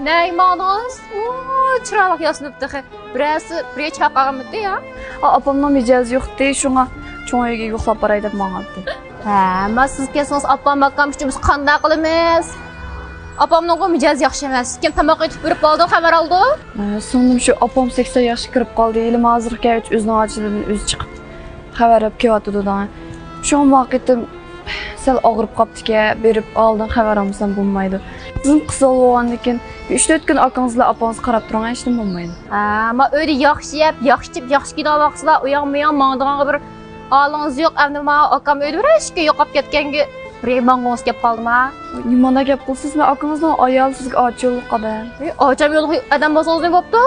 Neymanız? Çıralık yasınıptı. Buraya çaqağımıdı ya. Apamның mijozi yo'q dey, shunga cho'ng uyga yo'qlab boray deb mang'abdi. Ma siz kelsiniz apam bakam uchimiz qanday qilamiz? Apamning mijozi yaxshi emas. Kim tamoq etib berib qoldi, xabar oldi? So'ngim shu apam 80 yoshga kirib qoldi. Elim hozirga o'zining ochidan o'zi chiqib xabar olib kelyapti da. Shu vaqtim sal og'rib qopdiki, berib oldin xabar olmasam bo'lmaydi. Sizin qiz bo'lgandan keyin 3-4 kun akanızlar apangiz qarab turgan hech nima bo'lmaydi. Ma uyda yaxshi yeb, yaxshi ichib, yaxshi kino vaqtlar uyoq-muyoq mangdigan bir olingiz yo'q. Endi men akam uyda bir ishga yo'qolib ketganga Reymangos gap qoldimi? Nimada gap qilsizmi? Akangizning ayol sizga ochilib qadam. Ocham yo'q adam bo'lsangiz nima bo'pti?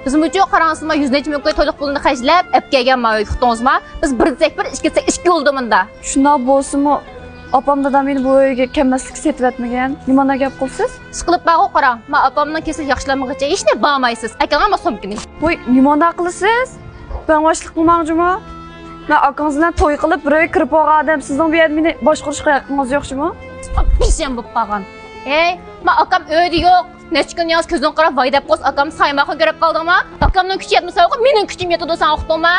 Bizim uchun qarasizmi 100 necha ming to'liq pulni xajlab, olib kelganman yuqdingizmi? Biz bir tek bir ishga 2 bo'ldi bunda. Shunday bo'lsa-mu, opam dadam meni bu uyga kelmaslik setvatmagan. Nimada gap qilsiz? Siqilib baqo qarang. Men opamning kesal yaxshilanmaguncha hech nima bormaysiz. Akangga ma so'mkini. Voy, nimada qilasiz? Ben boshliq qilmoqchimi? Men akangiz bilan to'y qilib, bir uyga kirib olgan odam, sizning bu yerda meni boshqarishga haqqingiz yo'qmi? Pisham bo'lib qolgan. Ey, men akam uyda yo'q. Necha kun yoz ko'zim qarab voy deb qo's akam saymoqqa kirib qoldingmi? Akamning kuchi yetmasa, mening kuchim yetadi sen uqdingmi?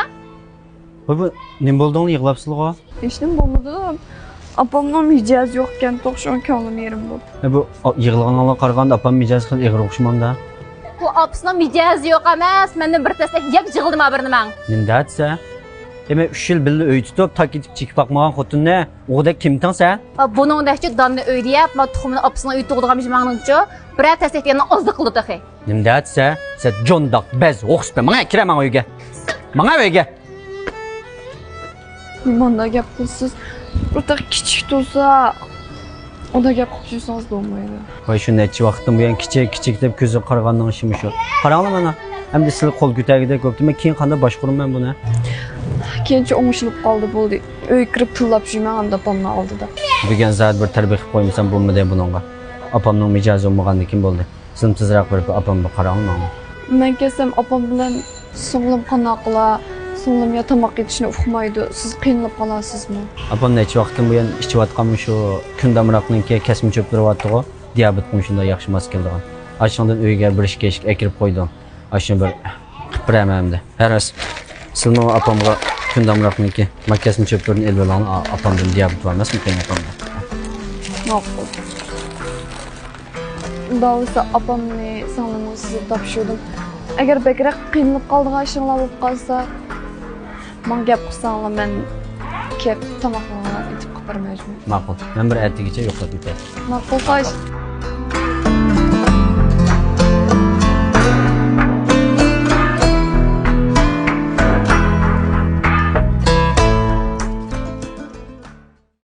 Voy, bu nima bo'ldingmi? Yig'labsizlar? Hech nima bo'lmadi. Apamning mijozi yo'q ekan, to'xshan ko'nglim yerim bo'ldi. Bu yig'laganlarga qaraganda opam mijozi qilib ig'ir o'xshamanda. Bu opsning mijozi yo'q emas. Mendan bir taslik yeb jig'ildim birni men. Nima desa? Demak 3 yil birga uy tutib, takitib chekib boqmagan xotinni o'g'da kim tansa? Buning dachik danni uyda yeb, men tuxumni opsning uy tug'dirgan mangnincha, bir taslikni ozdi qildi taxi. Nima desa? Sen jondoq bez o'xshib, menga kiraman uyga. Menga uyga. Nimada gap qilsiz? O'ta kichik tursa, ona gap qilsangiz bo'lmaydi. Voy shu necha vaqtdan buyon kichik deb ko'zi qaraganning ishimi shu. Qaranglar mana. Endi siz qo'l ko'tagida ko'pdi. Men keyin qanday boshqaraman buni? Keyincha o'ngishilib qoldi bo'ldi. Uy kirib tillab yurman opamning oldida. Bugun zat bir tarbiya qilib qo'ymasam bo'lmaydi buningga. Opamning mijozi bo'lmagandan keyin bo'ldi. Sizim tezroq berib opamga qaranglar. Men kelsam opam bilan singlim qana qila, singlim ya tomoq yetishni uqmaydi. Siz qiynalib qolasizmi? Opam necha vaqtdan buyon ichayotganmi shu kundamroqninki kasm cho'ptiryapti-ku. Diabetga shunday yaxshi mos keldigan. Ashundan uyga bir ishga kirib qo'ydim. Ashuni bir qilib beramanmdi. Haras sizning opamga kundamroqninki makkasini cho'ptirni elbalan opamdan diabet var emasmi keyin opamga? Ma'qul. Davsa opamni singlimga sizga topshirdim. Agar bekrak qiynalib qoldigan ishinglar bo'lib qolsa, men gap qilsanglar men kelib tomoqlarni etib qilib bermayman. Ma'qul. Men bir ertagacha yo'qlab ketay. Ma'qul, xo'sh.